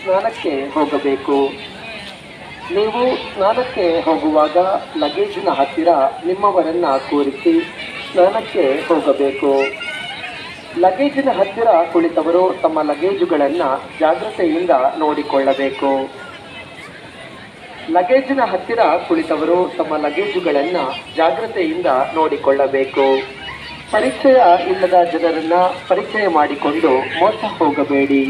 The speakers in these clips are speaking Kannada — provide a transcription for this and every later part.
ಸ್ನಾನಕ್ಕೆ ಹೋಗಬೇಕು. ನೀವು ಸ್ನಾನಕ್ಕೆ ಹೋಗುವಾಗ ಲಗೇಜಿನ ಹತ್ತಿರ ನಿಮ್ಮವರನ್ನ ಕೂರಿಸಿ ಸ್ನಾನಕ್ಕೆ ಹೋಗಬೇಕು. ಲಗೇಜಿನ ಹತ್ತಿರ ಕುಳಿತವರು ತಮ್ಮ ಲಗೇಜುಗಳನ್ನು ಜಾಗ್ರತೆಯಿಂದ ನೋಡಿಕೊಳ್ಳಬೇಕು. ಲಗೇಜಿನ ಹತ್ತಿರ ಕುಳಿತವರು ತಮ್ಮ ಲಗೇಜುಗಳನ್ನು ಜಾಗ್ರತೆಯಿಂದ ನೋಡಿಕೊಳ್ಳಬೇಕು. ಪರಿಚಯ ಇಲ್ಲದ ಜನರನ್ನ ಪರಿಚಯ ಮಾಡಿಕೊಂಡು ಮೋಸ ಹೋಗಬೇಡಿ.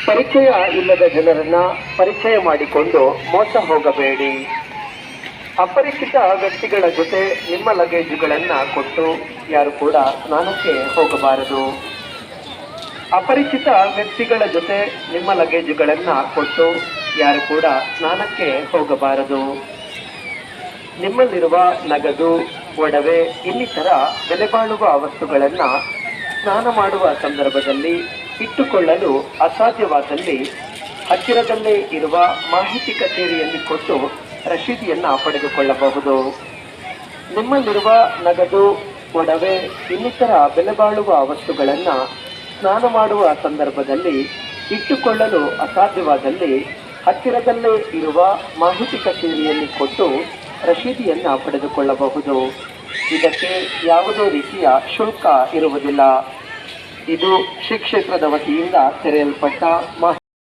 ಪರಿಚಯ ಇಲ್ಲದ ಜನರನ್ನ ಪರಿಚಯ ಮಾಡಿಕೊಂಡು ಮೋಸ ಹೋಗಬೇಡಿ. ಅಪರಿಚಿತ ವ್ಯಕ್ತಿಗಳ ಜೊತೆ ನಿಮ್ಮ ಲಗೇಜುಗಳನ್ನು ಕೊಟ್ಟು ಯಾರು ಕೂಡ ಸ್ನಾನಕ್ಕೆ ಹೋಗಬಾರದು. ಅಪರಿಚಿತ ವ್ಯಕ್ತಿಗಳ ಜೊತೆ ನಿಮ್ಮ ಲಗೇಜುಗಳನ್ನು ಕೊಟ್ಟು ಯಾರು ಕೂಡ ಸ್ನಾನಕ್ಕೆ ಹೋಗಬಾರದು. ನಿಮ್ಮಲ್ಲಿರುವ ನಗದು, ಒಡವೆ ಇನ್ನಿತರ ಬೆಲೆಬಾಳುವ ವಸ್ತುಗಳನ್ನು ಸ್ನಾನ ಮಾಡುವ ಸಂದರ್ಭದಲ್ಲಿ ಇಟ್ಟುಕೊಳ್ಳಲು ಅಸಾಧ್ಯವಾದಲ್ಲಿ ಹತ್ತಿರದಲ್ಲೇ ಇರುವ ಮಾಹಿತಿ ಕಚೇರಿಯಲ್ಲಿ ಕೊಟ್ಟು ರಶೀದಿಯನ್ನು ಪಡೆದುಕೊಳ್ಳಬಹುದು. ನಿಮ್ಮಲ್ಲಿರುವ ನಗದು, ಒಡವೆ ಇನ್ನಿತರ ಬೆಲೆಬಾಳುವ ವಸ್ತುಗಳನ್ನು ಸ್ನಾನ ಮಾಡುವ ಸಂದರ್ಭದಲ್ಲಿ ಇಟ್ಟುಕೊಳ್ಳಲು ಅಸಾಧ್ಯವಾದಲ್ಲಿ ಹತ್ತಿರದಲ್ಲೇ ಇರುವ ಮಾಹಿತಿ ಕಚೇರಿಯಲ್ಲಿ ಕೊಟ್ಟು ರಶೀದಿಯನ್ನು ಪಡೆದುಕೊಳ್ಳಬಹುದು. ಇದಕ್ಕೆ ಯಾವುದೇ ರೀತಿಯ ಶುಲ್ಕ ಇರುವುದಿಲ್ಲ. ಇದು ಶ್ರೀ ಕ್ಷೇತ್ರದ ವತಿಯಿಂದ ತೆರೆಯಲ್ಪಟ್ಟ